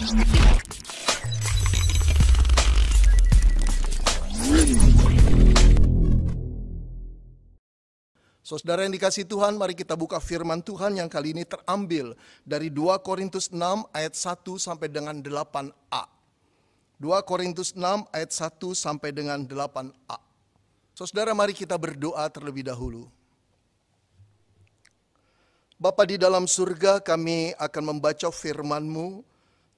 Saudara yang dikasihi Tuhan, mari kita buka firman Tuhan yang kali ini terambil dari 2 Korintus 6 ayat 1 sampai dengan 8a. 2 Korintus 6 ayat 1 sampai dengan 8a. Saudara, mari kita berdoa terlebih dahulu. Bapa di dalam surga, kami akan membaca firman-Mu.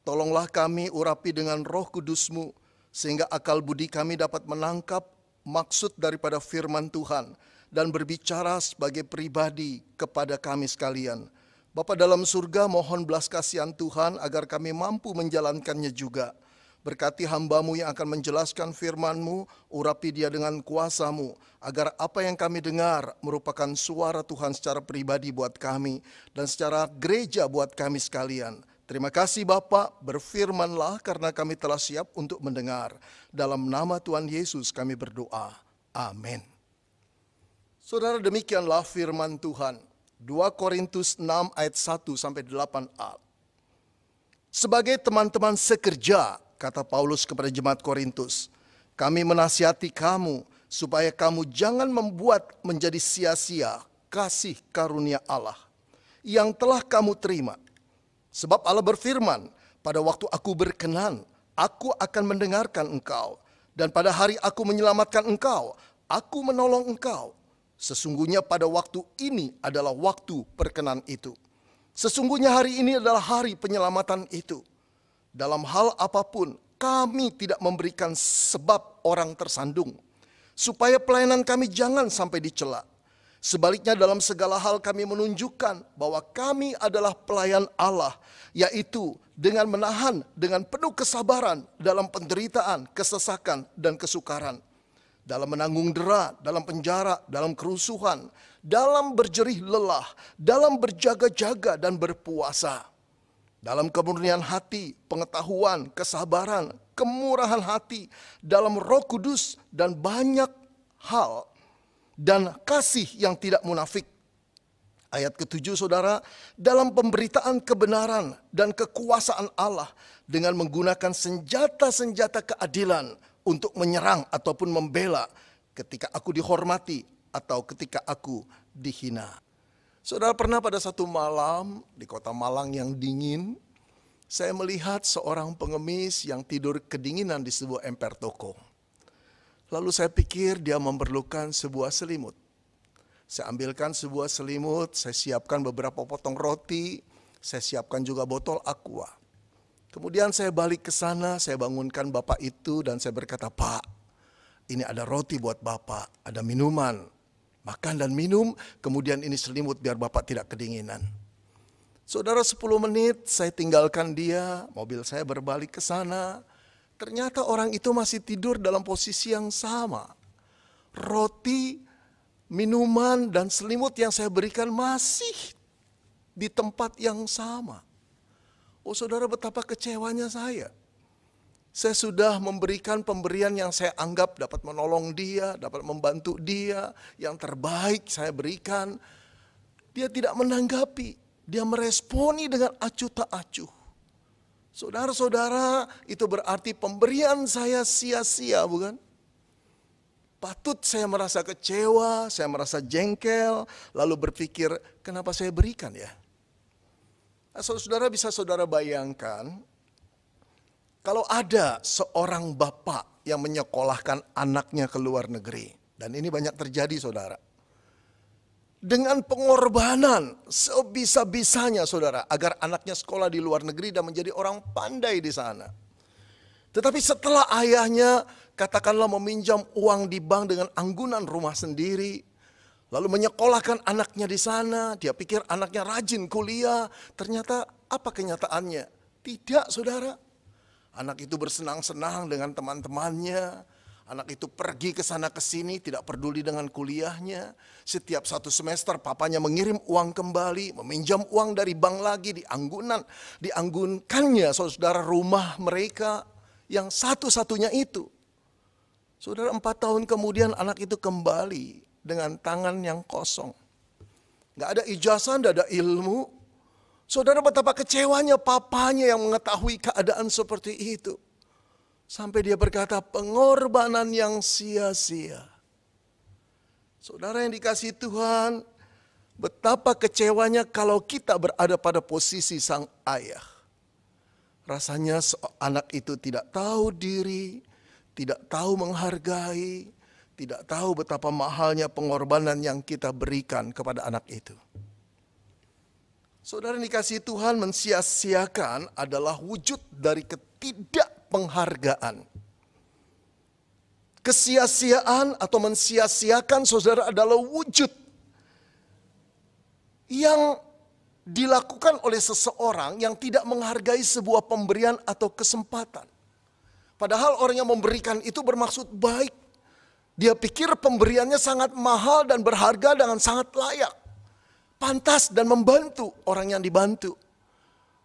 Tolonglah kami urapi dengan Roh Kudus-Mu, sehingga akal budi kami dapat menangkap maksud daripada firman Tuhan dan berbicara sebagai pribadi kepada kami sekalian. Bapa dalam surga, mohon belas kasihan Tuhan agar kami mampu menjalankannya juga. Berkati hamba-Mu yang akan menjelaskan firman-Mu, urapi dia dengan kuasa-Mu, agar apa yang kami dengar merupakan suara Tuhan secara pribadi buat kami, dan secara gereja buat kami sekalian. Terima kasih Bapa, berfirmanlah karena kami telah siap untuk mendengar. Dalam nama Tuhan Yesus kami berdoa. Amin. Saudara, demikianlah firman Tuhan. 2 Korintus 6 ayat 1 sampai 8a. Sebagai teman-teman sekerja, kata Paulus kepada jemaat Korintus, kami menasihati kamu supaya kamu jangan membuat menjadi sia-sia kasih karunia Allah yang telah kamu terima. Sebab Allah berfirman, pada waktu aku berkenan, aku akan mendengarkan engkau. Dan pada hari aku menyelamatkan engkau, aku menolong engkau. Sesungguhnya pada waktu ini adalah waktu perkenan itu. Sesungguhnya hari ini adalah hari penyelamatan itu. Dalam hal apapun kami tidak memberikan sebab orang tersandung, supaya pelayanan kami jangan sampai dicela. Sebaliknya dalam segala hal kami menunjukkan bahwa kami adalah pelayan Allah, yaitu dengan menahan dengan penuh kesabaran dalam penderitaan, kesesakan, dan kesukaran. Dalam menanggung dera, dalam penjara, dalam kerusuhan, dalam berjerih lelah, dalam berjaga-jaga dan berpuasa. Dalam kemurnian hati, pengetahuan, kesabaran, kemurahan hati, dalam Roh Kudus dan banyak hal, dan kasih yang tidak munafik. Ayat ke-7 saudara, dalam pemberitaan kebenaran dan kekuasaan Allah dengan menggunakan senjata-senjata keadilan untuk menyerang ataupun membela ketika aku dihormati atau ketika aku dihina. Saudara, pernah pada satu malam di kota Malang yang dingin, saya melihat seorang pengemis yang tidur kedinginan di sebuah emper toko. Lalu saya pikir dia memerlukan sebuah selimut. Saya ambilkan sebuah selimut, saya siapkan beberapa potong roti, saya siapkan juga botol aqua. Kemudian saya balik ke sana, saya bangunkan bapak itu dan saya berkata, Pak, ini ada roti buat bapak, ada minuman, makan dan minum, kemudian ini selimut biar bapak tidak kedinginan. Saudara, 10 menit saya tinggalkan dia, mobil saya berbalik ke sana, ternyata orang itu masih tidur dalam posisi yang sama. Roti, minuman, dan selimut yang saya berikan masih di tempat yang sama. Oh saudara, betapa kecewanya saya. Saya sudah memberikan pemberian yang saya anggap dapat menolong dia, dapat membantu dia, yang terbaik saya berikan. Dia tidak menanggapi, dia meresponi dengan acuh tak acuh. Saudara-saudara, itu berarti pemberian saya sia-sia, bukan? Patut saya merasa kecewa, saya merasa jengkel, lalu berpikir, kenapa saya berikan ya? Saudara, bisa saudara bayangkan, kalau ada seorang bapak yang menyekolahkan anaknya ke luar negeri, dan ini banyak terjadi saudara, dengan pengorbanan sebisa-bisanya saudara, agar anaknya sekolah di luar negeri dan menjadi orang pandai di sana. Tetapi setelah ayahnya katakanlah meminjam uang di bank dengan anggunan rumah sendiri, lalu menyekolahkan anaknya di sana, dia pikir anaknya rajin kuliah, ternyata apa kenyataannya? Tidak saudara. Anak itu bersenang-senang dengan teman-temannya, anak itu pergi ke sana ke sini, tidak peduli dengan kuliahnya. Setiap 1 semester papanya mengirim uang kembali, meminjam uang dari bank lagi, dianggunkannya saudara rumah mereka yang satu-satunya itu. Saudara, 4 tahun kemudian anak itu kembali dengan tangan yang kosong. Gak ada ijazah, gak ada ilmu. Saudara, betapa kecewanya papanya yang mengetahui keadaan seperti itu. Sampai dia berkata, pengorbanan yang sia-sia. Saudara yang dikasihi Tuhan, betapa kecewanya kalau kita berada pada posisi sang ayah. Rasanya anak itu tidak tahu diri, tidak tahu menghargai, tidak tahu betapa mahalnya pengorbanan yang kita berikan kepada anak itu. Saudara yang dikasihi Tuhan, mensia-siakan adalah wujud dari ketidakpenghargaan. Kesia-siaan atau mensia-siakan saudara adalah wujud yang dilakukan oleh seseorang yang tidak menghargai sebuah pemberian atau kesempatan. Padahal orang yang memberikan itu bermaksud baik. Dia pikir pemberiannya sangat mahal dan berharga dengan sangat layak. Pantas dan membantu orang yang dibantu.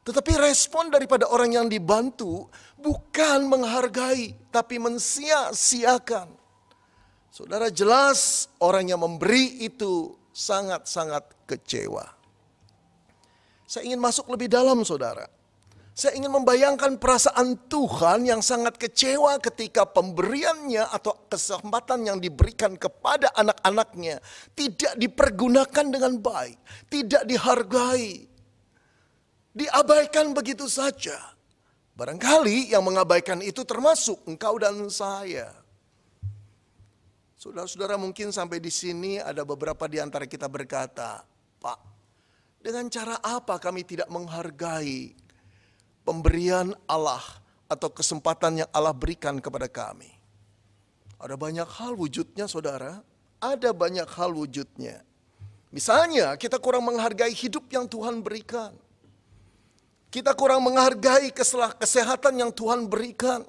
Tetapi respon daripada orang yang dibantu bukan menghargai, tapi mensia-siakan. Saudara, jelas orang yang memberi itu sangat-sangat kecewa. Saya ingin masuk lebih dalam, saudara. Saya ingin membayangkan perasaan Tuhan yang sangat kecewa ketika pemberiannya atau kesempatan yang diberikan kepada anak-anaknya tidak dipergunakan dengan baik, tidak dihargai, diabaikan begitu saja. Barangkali yang mengabaikan itu termasuk engkau dan saya. Saudara-saudara, mungkin sampai di sini ada beberapa di antara kita berkata, Pak, dengan cara apa kami tidak menghargai pemberian Allah atau kesempatan yang Allah berikan kepada kami? Ada banyak hal wujudnya, saudara. Ada banyak hal wujudnya. Misalnya, kita kurang menghargai hidup yang Tuhan berikan. Kita kurang menghargai kesehatan yang Tuhan berikan.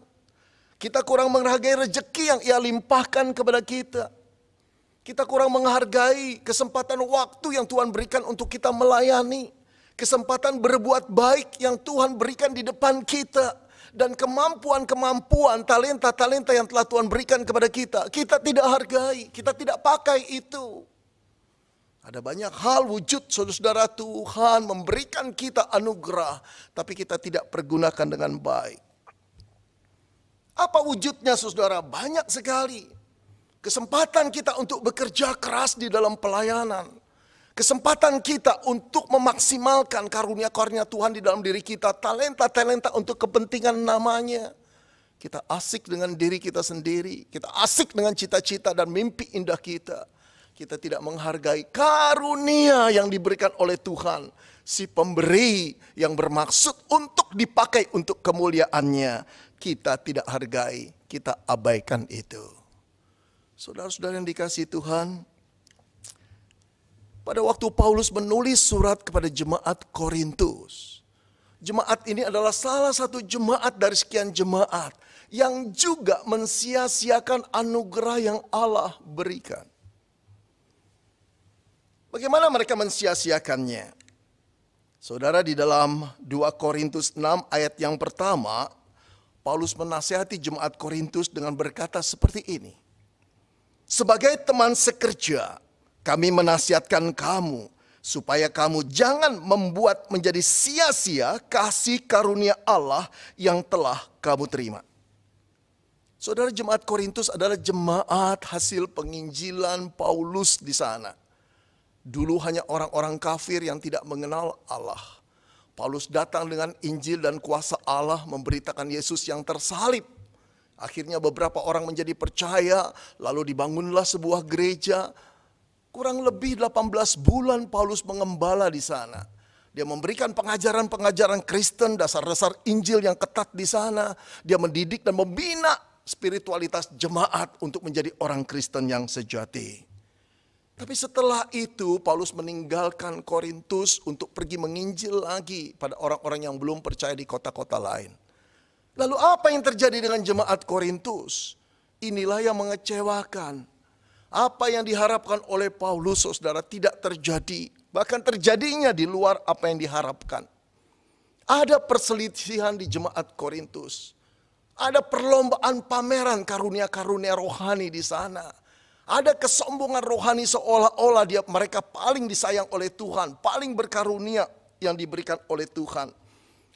Kita kurang menghargai rezeki yang Ia limpahkan kepada kita. Kita kurang menghargai kesempatan waktu yang Tuhan berikan untuk kita melayani. Kesempatan berbuat baik yang Tuhan berikan di depan kita. Dan kemampuan-kemampuan, talenta-talenta yang telah Tuhan berikan kepada kita. Kita tidak hargai, kita tidak pakai itu. Ada banyak hal wujud, saudara-saudara, Tuhan memberikan kita anugerah. Tapi kita tidak pergunakan dengan baik. Apa wujudnya, saudara? Banyak sekali. Kesempatan kita untuk bekerja keras di dalam pelayanan. Kesempatan kita untuk memaksimalkan karunia-karunia Tuhan di dalam diri kita. Talenta-talenta untuk kepentingan namanya. Kita asik dengan diri kita sendiri. Kita asik dengan cita-cita dan mimpi indah kita. Kita tidak menghargai karunia yang diberikan oleh Tuhan. Si pemberi yang bermaksud untuk dipakai untuk kemuliaannya. Kita tidak hargai, kita abaikan itu. Saudara-saudara yang dikasihi Tuhan, pada waktu Paulus menulis surat kepada jemaat Korintus, jemaat ini adalah salah satu jemaat dari sekian jemaat yang juga mensia-siakan anugerah yang Allah berikan. Bagaimana mereka mensia-siakannya? Saudara, di dalam 2 Korintus 6 ayat yang pertama, Paulus menasihati jemaat Korintus dengan berkata seperti ini. Sebagai teman sekerja, kami menasihatkan kamu supaya kamu jangan membuat menjadi sia-sia kasih karunia Allah yang telah kamu terima. Saudara, jemaat Korintus adalah jemaat hasil penginjilan Paulus di sana. Dulu hanya orang-orang kafir yang tidak mengenal Allah. Paulus datang dengan Injil dan kuasa Allah memberitakan Yesus yang tersalib. Akhirnya beberapa orang menjadi percaya, lalu dibangunlah sebuah gereja. Kurang lebih 18 bulan Paulus mengembala di sana. Dia memberikan pengajaran-pengajaran Kristen, dasar-dasar Injil yang ketat di sana. Dia mendidik dan membina spiritualitas jemaat untuk menjadi orang Kristen yang sejati. Tapi setelah itu Paulus meninggalkan Korintus untuk pergi menginjil lagi pada orang-orang yang belum percaya di kota-kota lain. Lalu apa yang terjadi dengan jemaat Korintus? Inilah yang mengecewakan. Apa yang diharapkan oleh Paulus, saudara, tidak terjadi. Bahkan terjadinya di luar apa yang diharapkan. Ada perselisihan di jemaat Korintus. Ada perlombaan pameran karunia-karunia rohani di sana. Ada kesombongan rohani seolah-olah mereka paling disayang oleh Tuhan, paling berkarunia yang diberikan oleh Tuhan.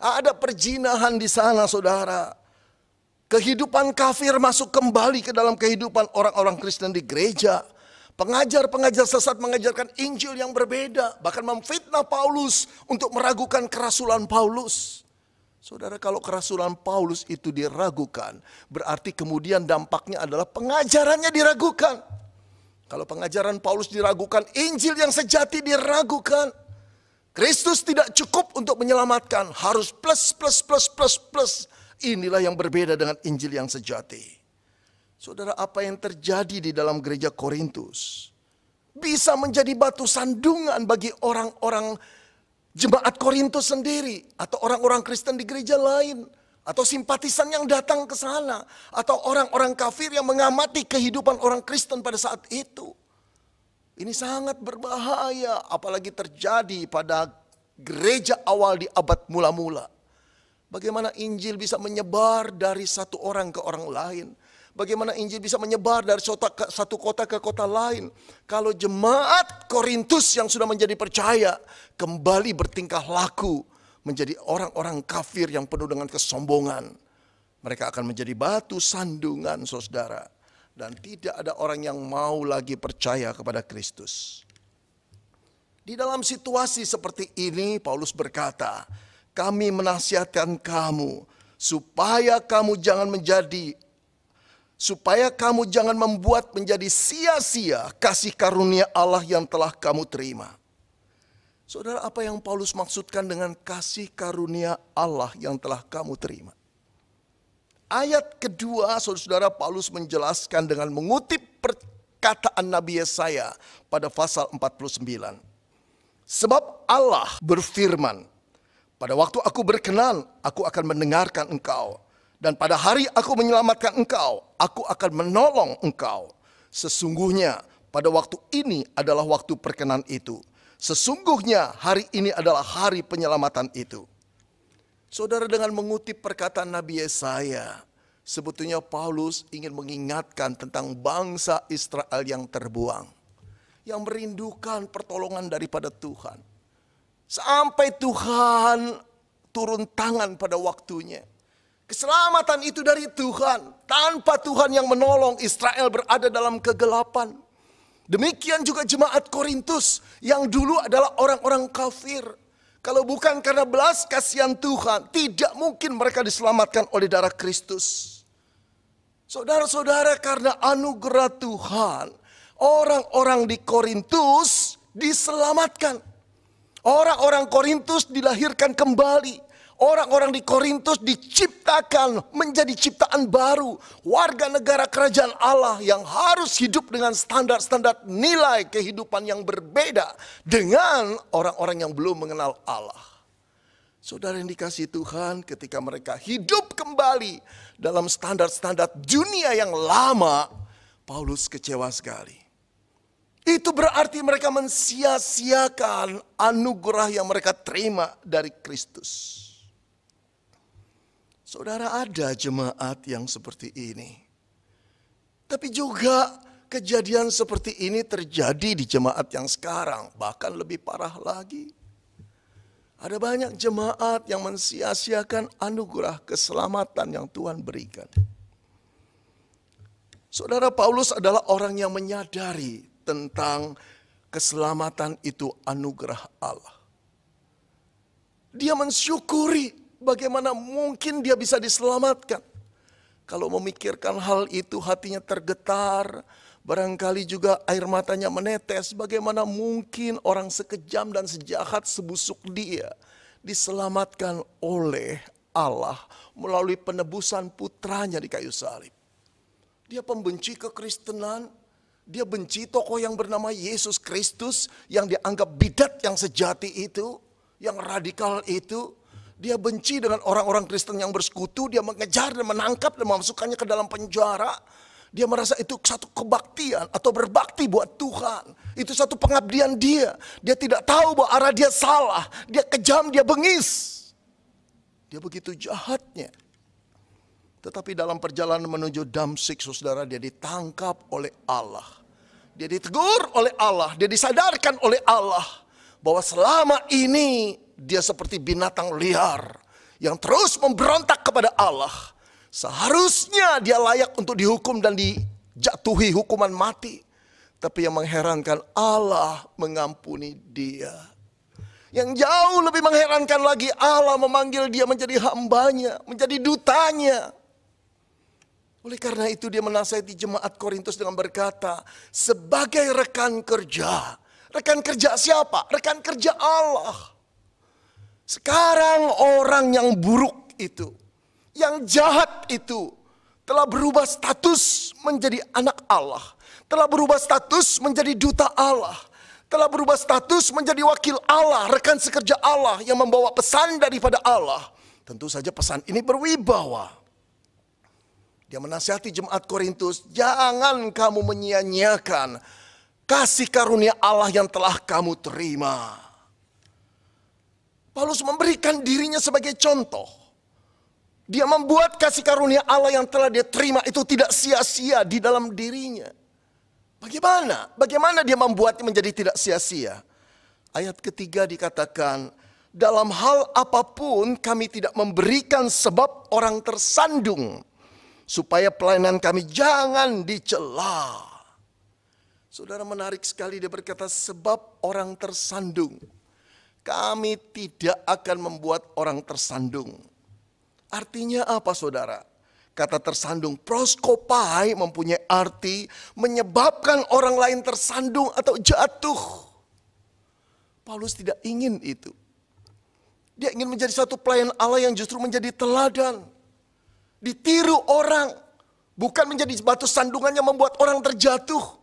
Ada perjinahan di sana, saudara. Kehidupan kafir masuk kembali ke dalam kehidupan orang-orang Kristen di gereja. Pengajar-pengajar sesat mengajarkan Injil yang berbeda. Bahkan memfitnah Paulus untuk meragukan kerasulan Paulus. Saudara, kalau kerasulan Paulus itu diragukan, berarti kemudian dampaknya adalah pengajarannya diragukan. Kalau pengajaran Paulus diragukan, Injil yang sejati diragukan. Kristus tidak cukup untuk menyelamatkan, harus plus, plus, plus, plus, plus. Inilah yang berbeda dengan Injil yang sejati. Saudara, apa yang terjadi di dalam gereja Korintus bisa menjadi batu sandungan bagi orang-orang jemaat Korintus sendiri, atau orang-orang Kristen di gereja lain, atau simpatisan yang datang ke sana, atau orang-orang kafir yang mengamati kehidupan orang Kristen pada saat itu. Ini sangat berbahaya, apalagi terjadi pada gereja awal di abad mula-mula. Bagaimana Injil bisa menyebar dari satu orang ke orang lain? Bagaimana Injil bisa menyebar dari satu kota ke kota lain? Kalau jemaat Korintus yang sudah menjadi percaya kembali bertingkah laku menjadi orang-orang kafir yang penuh dengan kesombongan, mereka akan menjadi batu sandungan, saudara. Dan tidak ada orang yang mau lagi percaya kepada Kristus. Di dalam situasi seperti ini, Paulus berkata, kami menasihatkan kamu supaya kamu jangan membuat menjadi sia-sia kasih karunia Allah yang telah kamu terima. Saudara, apa yang Paulus maksudkan dengan kasih karunia Allah yang telah kamu terima? Ayat kedua, saudara, Paulus menjelaskan dengan mengutip perkataan Nabi Yesaya pada pasal 49. Sebab Allah berfirman, pada waktu aku berkenan, aku akan mendengarkan engkau. Dan pada hari aku menyelamatkan engkau, aku akan menolong engkau. Sesungguhnya pada waktu ini adalah waktu perkenan itu. Sesungguhnya hari ini adalah hari penyelamatan itu. Saudara, dengan mengutip perkataan Nabi Yesaya, sebetulnya Paulus ingin mengingatkan tentang bangsa Israel yang terbuang, yang merindukan pertolongan daripada Tuhan. Sampai Tuhan turun tangan pada waktunya. Keselamatan itu dari Tuhan. Tanpa Tuhan yang menolong, Israel berada dalam kegelapan. Demikian juga jemaat Korintus yang dulu adalah orang-orang kafir. Kalau bukan karena belas kasihan Tuhan, tidak mungkin mereka diselamatkan oleh darah Kristus. Saudara-saudara, karena anugerah Tuhan, orang-orang di Korintus diselamatkan. Orang-orang Korintus dilahirkan kembali. Orang-orang di Korintus diciptakan menjadi ciptaan baru. Warga negara kerajaan Allah yang harus hidup dengan standar-standar nilai kehidupan yang berbeda dengan orang-orang yang belum mengenal Allah. Saudara yang dikasihi Tuhan, ketika mereka hidup kembali dalam standar-standar dunia yang lama, Paulus kecewa sekali. Itu berarti mereka mensia-siakan anugerah yang mereka terima dari Kristus. Saudara, ada jemaat yang seperti ini. Tapi juga kejadian seperti ini terjadi di jemaat yang sekarang, bahkan lebih parah lagi. Ada banyak jemaat yang mensia-siakan anugerah keselamatan yang Tuhan berikan. Saudara, Paulus adalah orang yang menyadari tentang keselamatan itu anugerah Allah. Dia mensyukuri bagaimana mungkin dia bisa diselamatkan. Kalau memikirkan hal itu hatinya tergetar, barangkali juga air matanya menetes. Bagaimana mungkin orang sekejam dan sejahat sebusuk dia diselamatkan oleh Allah melalui penebusan putranya di kayu salib. Dia pembenci kekristenan, dia benci tokoh yang bernama Yesus Kristus yang dianggap bidat yang sejati itu, yang radikal itu. Dia benci dengan orang-orang Kristen yang bersekutu, dia mengejar dan menangkap dan memasukkannya ke dalam penjara. Dia merasa itu satu kebaktian atau berbakti buat Tuhan. Itu satu pengabdian dia. Dia tidak tahu bahwa arah dia salah. Dia kejam, dia bengis. Dia begitu jahatnya. Tetapi dalam perjalanan menuju Damsyik, saudara, dia ditangkap oleh Allah. Dia ditegur oleh Allah, dia disadarkan oleh Allah bahwa selama ini dia seperti binatang liar yang terus memberontak kepada Allah. Seharusnya dia layak untuk dihukum dan dijatuhi hukuman mati. Tapi yang mengherankan, Allah mengampuni dia. Yang jauh lebih mengherankan lagi, Allah memanggil dia menjadi hambanya, menjadi dutanya. Oleh karena itu dia menasihati jemaat Korintus dengan berkata, sebagai rekan kerja. Rekan kerja siapa? Rekan kerja Allah. Sekarang orang yang buruk itu, yang jahat itu, telah berubah status menjadi anak Allah. Telah berubah status menjadi duta Allah. Telah berubah status menjadi wakil Allah, rekan sekerja Allah yang membawa pesan daripada Allah. Tentu saja pesan ini berwibawa. Dia menasihati jemaat Korintus, jangan kamu menyia-nyiakan kasih karunia Allah yang telah kamu terima. Paulus memberikan dirinya sebagai contoh. Dia membuat kasih karunia Allah yang telah dia terima itu tidak sia-sia di dalam dirinya. Bagaimana? Bagaimana dia membuatnya menjadi tidak sia-sia? Ayat ketiga dikatakan, dalam hal apapun kami tidak memberikan sebab orang tersandung, supaya pelayanan kami jangan dicela. Saudara, menarik sekali dia berkata sebab orang tersandung. Kami tidak akan membuat orang tersandung. Artinya apa saudara? Kata tersandung, proskopai mempunyai arti menyebabkan orang lain tersandung atau jatuh. Paulus tidak ingin itu. Dia ingin menjadi satu pelayan Allah yang justru menjadi teladan. Ditiru orang, bukan menjadi batu sandungannya membuat orang terjatuh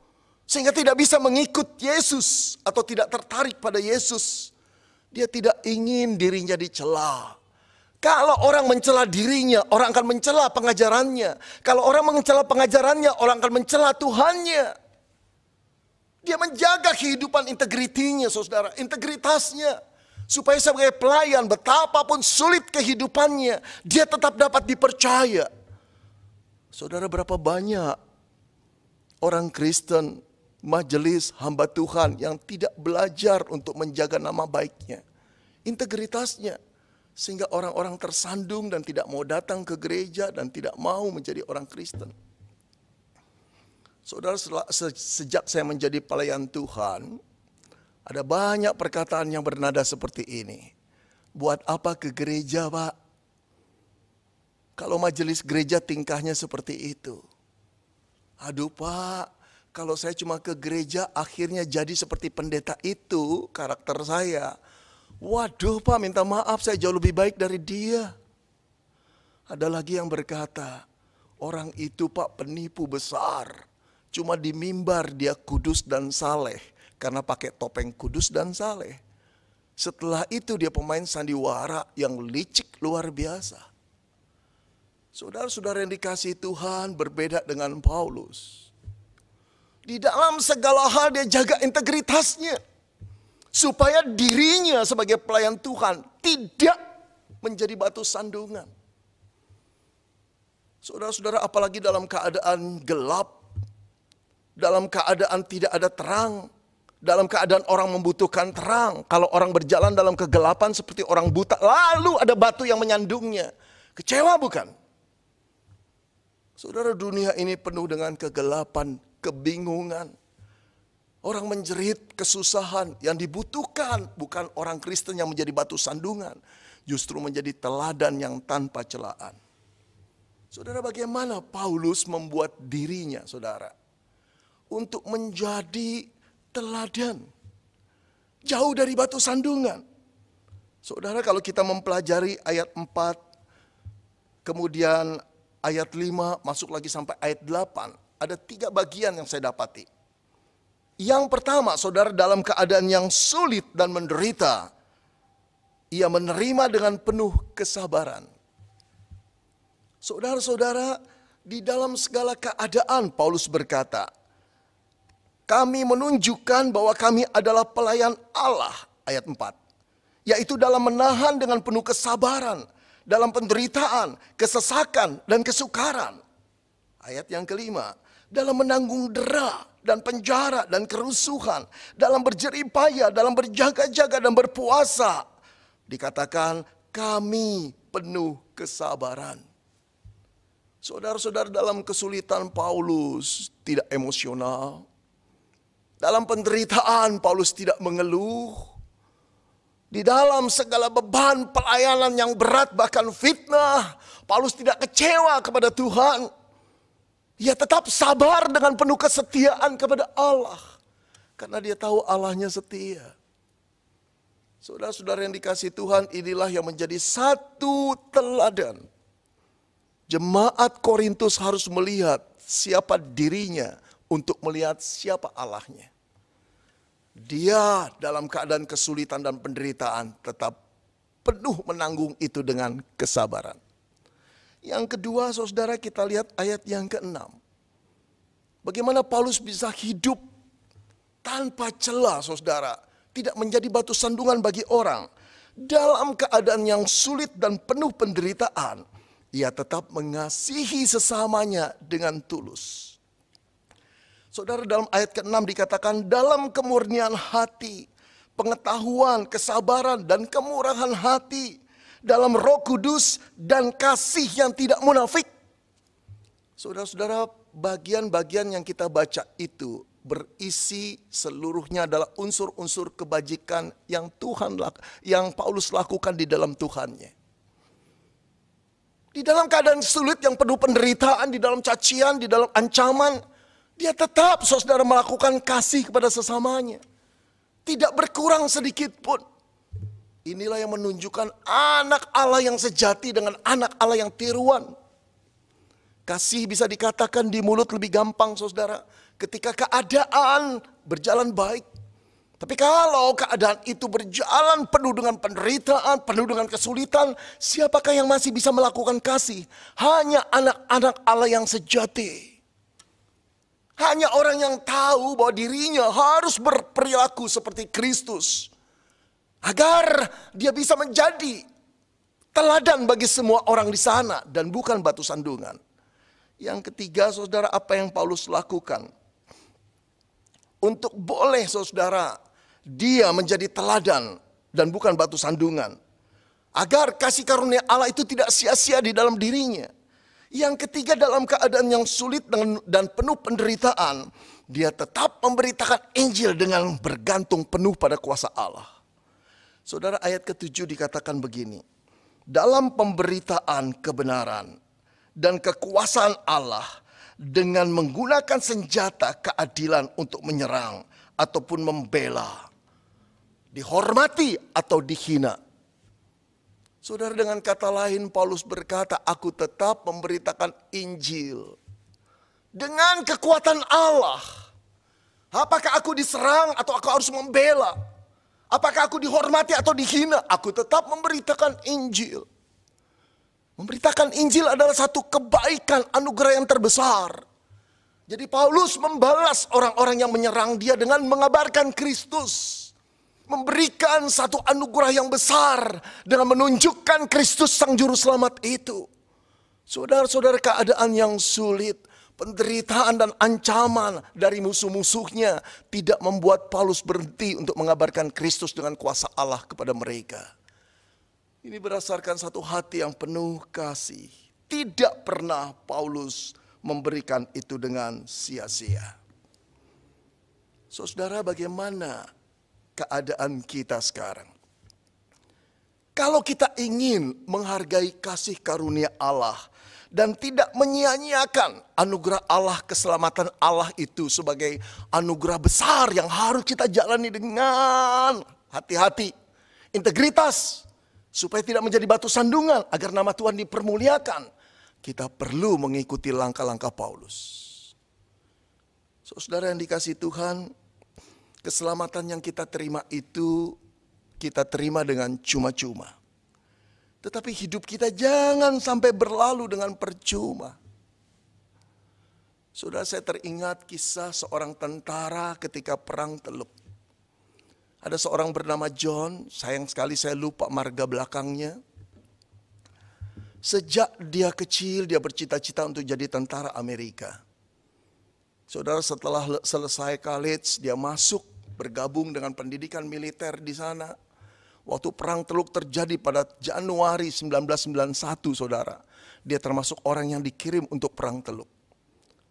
sehingga tidak bisa mengikut Yesus atau tidak tertarik pada Yesus. Dia tidak ingin dirinya dicela. Kalau orang mencela dirinya, orang akan mencela pengajarannya. Kalau orang mencela pengajarannya, orang akan mencela Tuhannya. Dia menjaga kehidupan integritinya, saudara, integritasnya. Supaya sebagai pelayan betapapun sulit kehidupannya, dia tetap dapat dipercaya. Saudara, berapa banyak orang Kristen, majelis, hamba Tuhan yang tidak belajar untuk menjaga nama baiknya, integritasnya. Sehingga orang-orang tersandung dan tidak mau datang ke gereja dan tidak mau menjadi orang Kristen. Saudara, sejak saya menjadi pelayan Tuhan, ada banyak perkataan yang bernada seperti ini. Buat apa ke gereja, Pak? Kalau majelis gereja tingkahnya seperti itu. Aduh Pak, kalau saya cuma ke gereja akhirnya jadi seperti pendeta itu karakter saya. Waduh Pak, minta maaf, saya jauh lebih baik dari dia. Ada lagi yang berkata, orang itu Pak penipu besar. Cuma di mimbar dia kudus dan saleh. Karena pakai topeng kudus dan saleh. Setelah itu dia pemain sandiwara yang licik luar biasa. Saudara-saudara yang dikasihi Tuhan berbeda dengan Paulus. Di dalam segala hal dia jaga integritasnya. Supaya dirinya sebagai pelayan Tuhan tidak menjadi batu sandungan. Saudara-saudara, apalagi dalam keadaan gelap. Dalam keadaan tidak ada terang. Dalam keadaan orang membutuhkan terang. Kalau orang berjalan dalam kegelapan seperti orang buta, lalu ada batu yang menyandungnya. Kecewa bukan? Saudara, dunia ini penuh dengan kegelapan, kebingungan. Orang menjerit kesusahan. Yang dibutuhkan bukan orang Kristen yang menjadi batu sandungan. Justru menjadi teladan yang tanpa celaan. Saudara, bagaimana Paulus membuat dirinya, saudara, untuk menjadi teladan, jauh dari batu sandungan. Saudara, kalau kita mempelajari ayat 4, kemudian ayat 5, masuk lagi sampai ayat 8, ada 3 bagian yang saya dapati. Yang pertama, saudara, dalam keadaan yang sulit dan menderita, ia menerima dengan penuh kesabaran. Saudara-saudara, di dalam segala keadaan Paulus berkata, kami menunjukkan bahwa kami adalah pelayan Allah, ayat 4. Yaitu dalam menahan dengan penuh kesabaran, dalam penderitaan, kesesakan, dan kesukaran. Ayat yang kelima, dalam menanggung dera dan penjara dan kerusuhan, dalam berjerih payah, dalam berjaga-jaga dan berpuasa. Dikatakan kami penuh kesabaran. Saudara-saudara, dalam kesulitan Paulus tidak emosional. Dalam penderitaan Paulus tidak mengeluh. Di dalam segala beban pelayanan yang berat bahkan fitnah, Paulus tidak kecewa kepada Tuhan. Ia tetap sabar dengan penuh kesetiaan kepada Allah. Karena dia tahu Allahnya setia. Saudara-saudara yang dikasihi Tuhan, inilah yang menjadi satu teladan. Jemaat Korintus harus melihat siapa dirinya untuk melihat siapa Allahnya. Dia dalam keadaan kesulitan dan penderitaan tetap penuh menanggung itu dengan kesabaran. Yang kedua, saudara, kita lihat ayat yang ke-6. Bagaimana Paulus bisa hidup tanpa celah, saudara. Tidak menjadi batu sandungan bagi orang. Dalam keadaan yang sulit dan penuh penderitaan, ia tetap mengasihi sesamanya dengan tulus. Saudara, dalam ayat ke-6 dikatakan dalam kemurnian hati, pengetahuan, kesabaran, dan kemurahan hati, dalam Roh Kudus dan kasih yang tidak munafik. Saudara-saudara, bagian-bagian yang kita baca itu berisi seluruhnya adalah unsur-unsur kebajikan yang yang Paulus lakukan di dalam Tuhannya. Di dalam keadaan sulit yang penuh penderitaan, di dalam cacian, di dalam ancaman, dia tetap, saudara, melakukan kasih kepada sesamanya. Tidak berkurang sedikit pun. Inilah yang menunjukkan anak Allah yang sejati dengan anak Allah yang tiruan. Kasih bisa dikatakan di mulut lebih gampang, saudara, ketika keadaan berjalan baik. Tapi kalau keadaan itu berjalan penuh dengan penderitaan, penuh dengan kesulitan, siapakah yang masih bisa melakukan kasih? Hanya anak-anak Allah yang sejati. Hanya orang yang tahu bahwa dirinya harus berperilaku seperti Kristus. Agar dia bisa menjadi teladan bagi semua orang di sana dan bukan batu sandungan. Yang ketiga, saudara, apa yang Paulus lakukan? Untuk boleh, saudara, dia menjadi teladan dan bukan batu sandungan. Agar kasih karunia Allah itu tidak sia-sia di dalam dirinya. Yang ketiga, dalam keadaan yang sulit dan penuh penderitaan, dia tetap memberitakan Injil dengan bergantung penuh pada kuasa Allah. Saudara, ayat ke-7 dikatakan begini. Dalam pemberitaan kebenaran dan kekuasaan Allah, dengan menggunakan senjata keadilan untuk menyerang ataupun membela, dihormati atau dihina. Saudara, dengan kata lain Paulus berkata, aku tetap memberitakan Injil dengan kekuatan Allah. Apakah aku diserang atau aku harus membela? Apakah aku dihormati atau dihina? Aku tetap memberitakan Injil. Memberitakan Injil adalah satu kebaikan, anugerah yang terbesar. Jadi Paulus membalas orang-orang yang menyerang dia dengan mengabarkan Kristus. Memberikan satu anugerah yang besar dengan menunjukkan Kristus Sang Juru Selamat itu. Saudara-saudara, keadaan yang sulit, penderitaan dan ancaman dari musuh-musuhnya tidak membuat Paulus berhenti untuk mengabarkan Kristus dengan kuasa Allah kepada mereka. Ini berdasarkan satu hati yang penuh kasih. Tidak pernah Paulus memberikan itu dengan sia-sia. Saudara, bagaimana keadaan kita sekarang? Kalau kita ingin menghargai kasih karunia Allah dan tidak menyia-nyiakan anugerah Allah, keselamatan Allah itu sebagai anugerah besar yang harus kita jalani dengan hati-hati, integritas, supaya tidak menjadi batu sandungan agar nama Tuhan dipermuliakan, kita perlu mengikuti langkah-langkah Paulus. Saudara yang dikasihi Tuhan, keselamatan yang kita terima itu kita terima dengan cuma-cuma. Tetapi hidup kita jangan sampai berlalu dengan percuma. Saudara, saya teringat kisah seorang tentara ketika perang Teluk. Ada seorang bernama John, sayang sekali saya lupa marga belakangnya. Sejak dia kecil dia bercita-cita untuk jadi tentara Amerika. Saudara, setelah selesai college dia masuk bergabung dengan pendidikan militer di sana. Waktu perang Teluk terjadi pada Januari 1991, saudara. Dia termasuk orang yang dikirim untuk perang Teluk.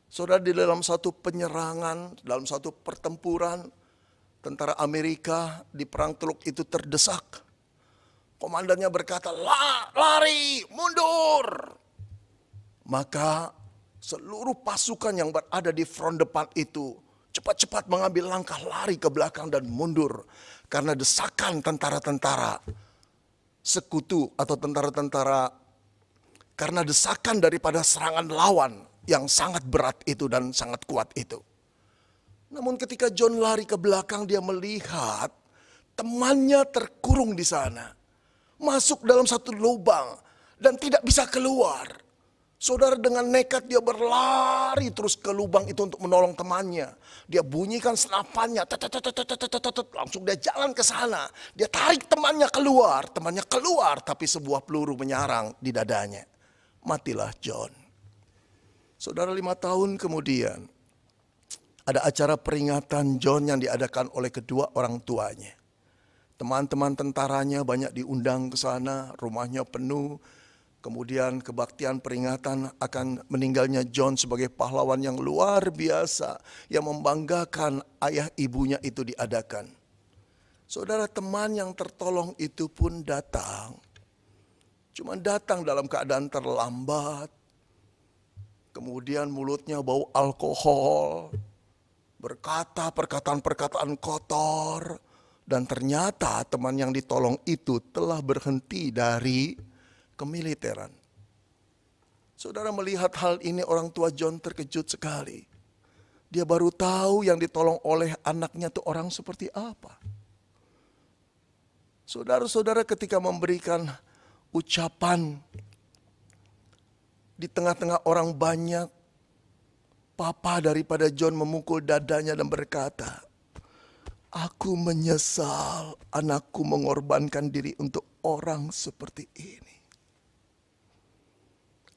Saudara, di dalam satu penyerangan, dalam satu pertempuran, tentara Amerika di perang Teluk itu terdesak. Komandannya berkata, lari, mundur. Maka seluruh pasukan yang berada di front depan itu cepat-cepat mengambil langkah lari ke belakang dan mundur. Karena desakan tentara-tentara sekutu atau tentara-tentara, karena desakan daripada serangan lawan yang sangat berat itu dan sangat kuat itu. Namun ketika John lari ke belakang, dia melihat temannya terkurung di sana. Masuk dalam satu lubang dan tidak bisa keluar. Saudara, dengan nekat dia berlari terus ke lubang itu untuk menolong temannya. Dia bunyikan senapannya, langsung dia jalan ke sana. Dia tarik temannya keluar tapi sebuah peluru menyarang di dadanya. Matilah John. Saudara, 5 tahun kemudian ada acara peringatan John yang diadakan oleh kedua orang tuanya. Teman-teman tentaranya banyak diundang ke sana, rumahnya penuh. Kemudian kebaktian peringatan akan meninggalnya John sebagai pahlawan yang luar biasa, yang membanggakan ayah ibunya itu diadakan. Saudara, teman yang tertolong itu pun datang. Cuma datang dalam keadaan terlambat. Kemudian mulutnya bau alkohol, berkata perkataan-perkataan kotor. Dan ternyata teman yang ditolong itu telah berhenti dari kemiliteran. Saudara, melihat hal ini, orang tua John terkejut sekali. Dia baru tahu yang ditolong oleh anaknya itu orang seperti apa. Saudara-saudara, ketika memberikan ucapan di tengah-tengah orang banyak, papa daripada John memukul dadanya dan berkata, "Aku menyesal anakku mengorbankan diri untuk orang seperti ini.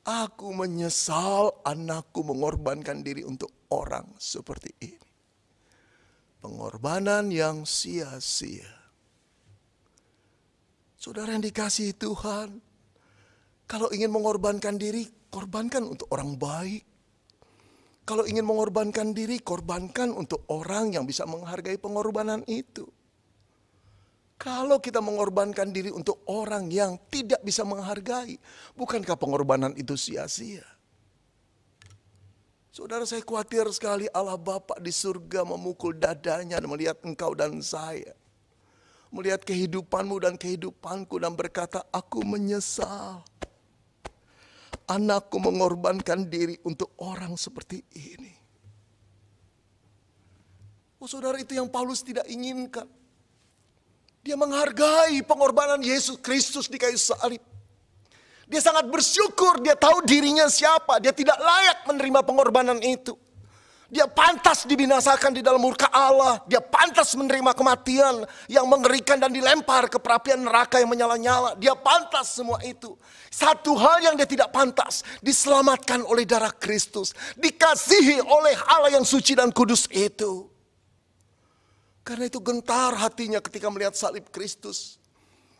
Aku menyesal anakku mengorbankan diri untuk orang seperti ini." Pengorbanan yang sia-sia. Saudara yang dikasihi Tuhan, kalau ingin mengorbankan diri, korbankan untuk orang baik. Kalau ingin mengorbankan diri, korbankan untuk orang yang bisa menghargai pengorbanan itu. Kalau kita mengorbankan diri untuk orang yang tidak bisa menghargai, bukankah pengorbanan itu sia-sia? Saudara, saya khawatir sekali Allah Bapa di surga memukul dadanya dan melihat engkau dan saya. Melihat kehidupanmu dan kehidupanku dan berkata, "Aku menyesal. Anakku mengorbankan diri untuk orang seperti ini." Oh saudara, itu yang Paulus tidak inginkan. Dia menghargai pengorbanan Yesus Kristus di kayu salib. Dia sangat bersyukur, dia tahu dirinya siapa. Dia tidak layak menerima pengorbanan itu. Dia pantas dibinasakan di dalam murka Allah. Dia pantas menerima kematian yang mengerikan dan dilempar ke perapian neraka yang menyala-nyala. Dia pantas semua itu. Satu hal yang dia tidak pantas, diselamatkan oleh darah Kristus. Dikasihi oleh Allah yang suci dan kudus itu. Karena itu gentar hatinya ketika melihat salib Kristus.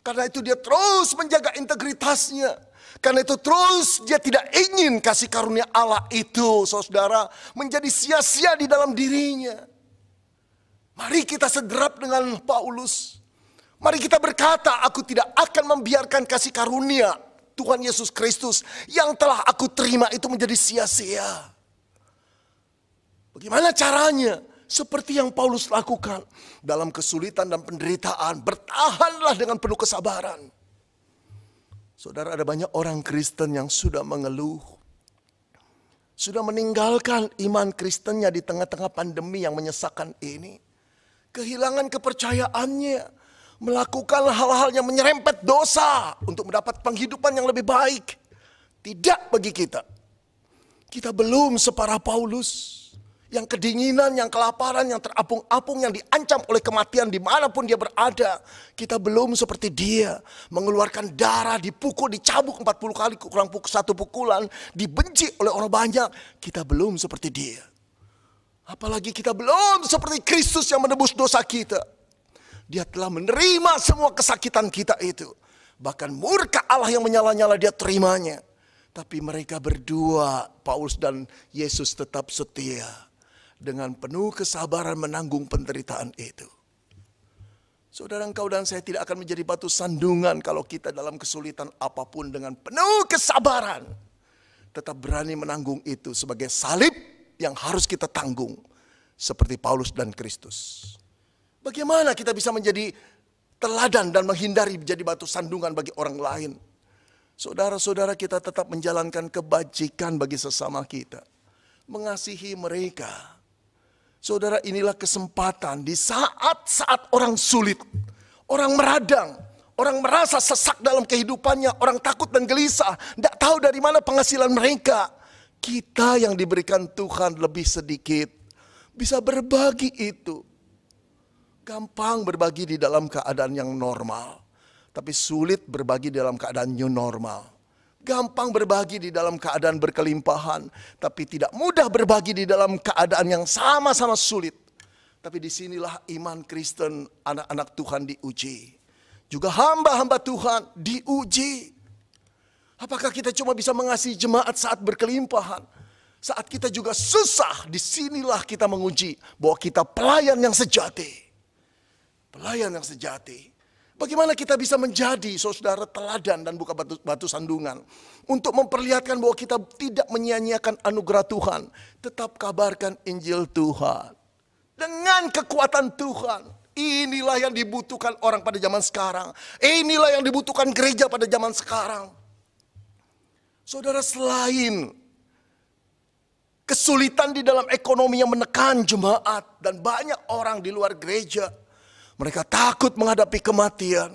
Karena itu dia terus menjaga integritasnya. Karena itu terus dia tidak ingin kasih karunia Allah itu, saudara, menjadi sia-sia di dalam dirinya. Mari kita sederap dengan Paulus. Mari kita berkata, "Aku tidak akan membiarkan kasih karunia Tuhan Yesus Kristus yang telah aku terima itu menjadi sia-sia." Bagaimana caranya? Seperti yang Paulus lakukan dalam kesulitan dan penderitaan, bertahanlah dengan penuh kesabaran. Saudara, ada banyak orang Kristen yang sudah mengeluh, sudah meninggalkan iman Kristennya di tengah-tengah pandemi yang menyesakkan ini. Kehilangan kepercayaannya, melakukan hal-hal yang menyerempet dosa untuk mendapat penghidupan yang lebih baik. Tidak bagi kita. Kita belum separah Paulus. Yang kedinginan, yang kelaparan, yang terapung-apung, yang diancam oleh kematian dimanapun dia berada. Kita belum seperti dia. Mengeluarkan darah, dipukul, dicabuk 40 kali, kurang satu pukulan. Dibenci oleh orang banyak. Kita belum seperti dia. Apalagi kita belum seperti Kristus yang menebus dosa kita. Dia telah menerima semua kesakitan kita itu. Bahkan murka Allah yang menyala-nyala dia terimanya. Tapi mereka berdua, Paulus dan Yesus, tetap setia. Dengan penuh kesabaran menanggung penderitaan itu. Saudara, engkau dan saya tidak akan menjadi batu sandungan kalau kita dalam kesulitan apapun dengan penuh kesabaran. Tetap berani menanggung itu sebagai salib yang harus kita tanggung. Seperti Paulus dan Kristus. Bagaimana kita bisa menjadi teladan dan menghindari menjadi batu sandungan bagi orang lain? Saudara-saudara, kita tetap menjalankan kebajikan bagi sesama kita. Mengasihi mereka. Saudara, inilah kesempatan di saat-saat orang sulit. Orang meradang. Orang merasa sesak dalam kehidupannya. Orang takut dan gelisah. Tidak tahu dari mana penghasilan mereka. Kita yang diberikan Tuhan lebih sedikit. Bisa berbagi itu. Gampang berbagi di dalam keadaan yang normal. Tapi sulit berbagi dalam keadaan new normal. Gampang berbagi di dalam keadaan berkelimpahan. Tapi tidak mudah berbagi di dalam keadaan yang sama-sama sulit. Tapi disinilah iman Kristen, anak-anak Tuhan diuji. Juga hamba-hamba Tuhan diuji. Apakah kita cuma bisa mengasihi jemaat saat berkelimpahan? Saat kita juga susah, disinilah kita menguji bahwa kita pelayan yang sejati. Pelayan yang sejati. Bagaimana kita bisa menjadi saudara teladan dan bukan batu sandungan. Untuk memperlihatkan bahwa kita tidak menyia-nyiakan anugerah Tuhan. Tetap kabarkan Injil Tuhan. Dengan kekuatan Tuhan. Inilah yang dibutuhkan orang pada zaman sekarang. Inilah yang dibutuhkan gereja pada zaman sekarang. Saudara, selain kesulitan di dalam ekonomi yang menekan jemaat. Dan banyak orang di luar gereja. Mereka takut menghadapi kematian.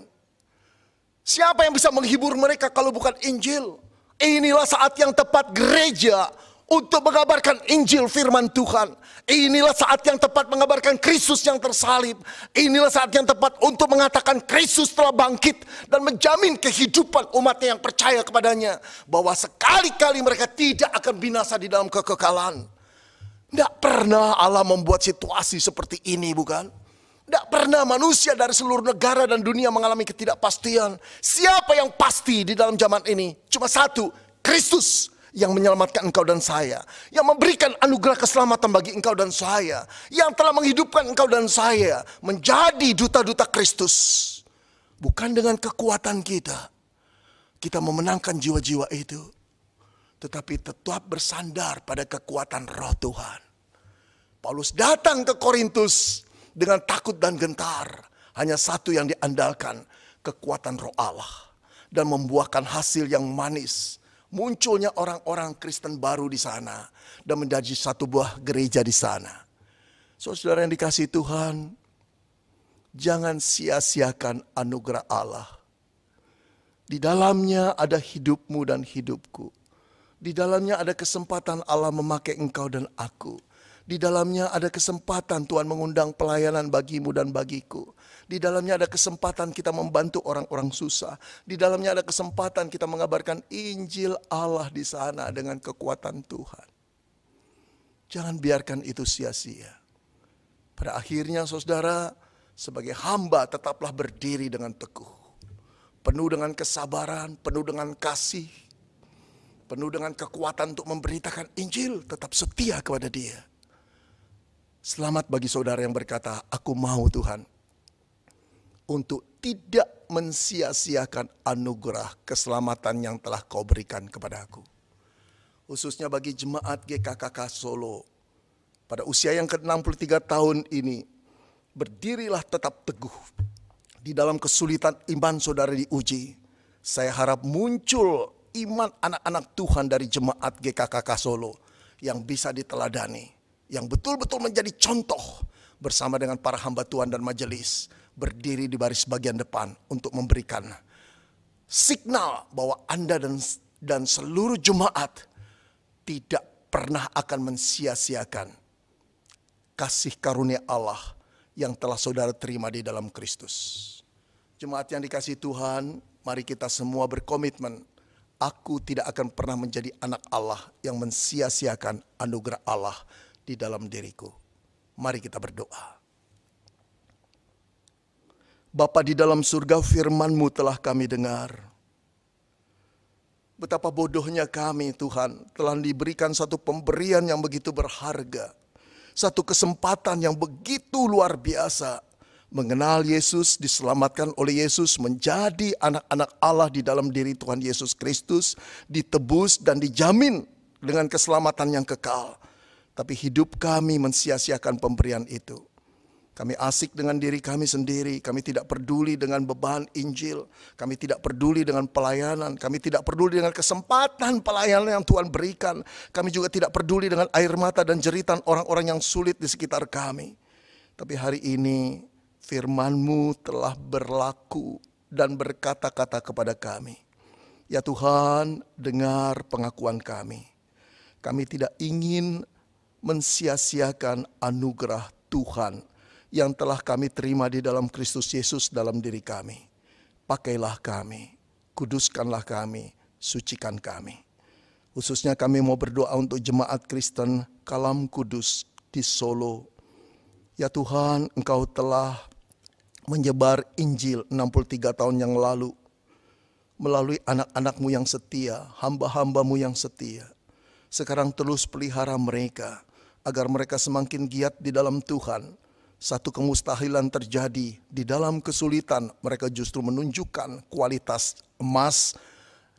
Siapa yang bisa menghibur mereka kalau bukan Injil? Inilah saat yang tepat gereja untuk mengabarkan Injil firman Tuhan. Inilah saat yang tepat mengabarkan Kristus yang tersalib. Inilah saat yang tepat untuk mengatakan Kristus telah bangkit. Dan menjamin kehidupan umatnya yang percaya kepadanya. Bahwa sekali-kali mereka tidak akan binasa di dalam kekekalan. Tidak pernah Allah membuat situasi seperti ini, bukan? Tidak pernah manusia dari seluruh negara dan dunia mengalami ketidakpastian. Siapa yang pasti di dalam zaman ini? Cuma satu, Kristus yang menyelamatkan engkau dan saya. Yang memberikan anugerah keselamatan bagi engkau dan saya. Yang telah menghidupkan engkau dan saya menjadi duta-duta Kristus. Bukan dengan kekuatan kita. Kita memenangkan jiwa-jiwa itu. Tetapi tetap bersandar pada kekuatan Roh Tuhan. Paulus datang ke Korintus dengan takut dan gentar. Hanya satu yang diandalkan, kekuatan Roh Allah. Dan membuahkan hasil yang manis. Munculnya orang-orang Kristen baru di sana. Dan menjadi satu buah gereja di sana. Saudara yang dikasihi Tuhan, jangan sia-siakan anugerah Allah. Di dalamnya ada hidupmu dan hidupku. Di dalamnya ada kesempatan Allah memakai engkau dan aku. Di dalamnya ada kesempatan Tuhan mengundang pelayanan bagimu dan bagiku. Di dalamnya ada kesempatan kita membantu orang-orang susah. Di dalamnya ada kesempatan kita mengabarkan Injil Allah di sana dengan kekuatan Tuhan. Jangan biarkan itu sia-sia. Pada akhirnya saudara, sebagai hamba tetaplah berdiri dengan teguh. Penuh dengan kesabaran, penuh dengan kasih. Penuh dengan kekuatan untuk memberitakan Injil, tetap setia kepada Dia. Selamat bagi saudara yang berkata, aku mau Tuhan, untuk tidak mensia-siakan anugerah keselamatan yang telah kau berikan kepada aku. Khususnya bagi jemaat GKKK Solo, pada usia yang ke-63 tahun ini, berdirilah tetap teguh. Di dalam kesulitan iman saudara diuji, saya harap muncul iman anak-anak Tuhan dari jemaat GKKK Solo yang bisa diteladani. Yang betul-betul menjadi contoh bersama dengan para hamba Tuhan dan majelis. Berdiri di baris bagian depan untuk memberikan signal bahwa Anda dan seluruh jemaat tidak pernah akan mensia-siakan kasih karunia Allah yang telah saudara terima di dalam Kristus. Jemaat yang dikasihi Tuhan, mari kita semua berkomitmen. Aku tidak akan pernah menjadi anak Allah yang mensia-siakan anugerah Allah di dalam diriku. Mari kita berdoa. Bapa di dalam surga, firman-Mu telah kami dengar. Betapa bodohnya kami Tuhan, telah diberikan satu pemberian yang begitu berharga. Satu kesempatan yang begitu luar biasa. Mengenal Yesus, diselamatkan oleh Yesus, menjadi anak-anak Allah di dalam diri Tuhan Yesus Kristus, ditebus dan dijamin dengan keselamatan yang kekal. Tapi hidup kami mensia-siakan pemberian itu. Kami asik dengan diri kami sendiri, kami tidak peduli dengan beban Injil, kami tidak peduli dengan pelayanan, kami tidak peduli dengan kesempatan pelayanan yang Tuhan berikan. Kami juga tidak peduli dengan air mata dan jeritan orang-orang yang sulit di sekitar kami. Tapi hari ini firman-Mu telah berlaku dan berkata-kata kepada kami. Ya Tuhan, dengar pengakuan kami. Kami tidak ingin mensia-siakan anugerah Tuhan yang telah kami terima di dalam Kristus Yesus dalam diri kami. Pakailah kami, kuduskanlah kami, sucikan kami. Khususnya kami mau berdoa untuk jemaat Kristen Kalam Kudus di Solo. Ya Tuhan, Engkau telah menyebar Injil 63 tahun yang lalu melalui anak-anak-Mu yang setia, hamba-hamba-Mu yang setia. Sekarang terus pelihara mereka agar mereka semakin giat di dalam Tuhan. Satu kemustahilan terjadi di dalam kesulitan, mereka justru menunjukkan kualitas emas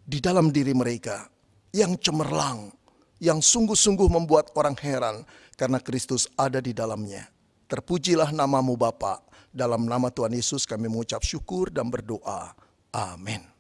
di dalam diri mereka yang cemerlang, yang sungguh-sungguh membuat orang heran karena Kristus ada di dalamnya. Terpujilah nama-Mu Bapa. Dalam nama Tuhan Yesus kami mengucap syukur dan berdoa. Amin.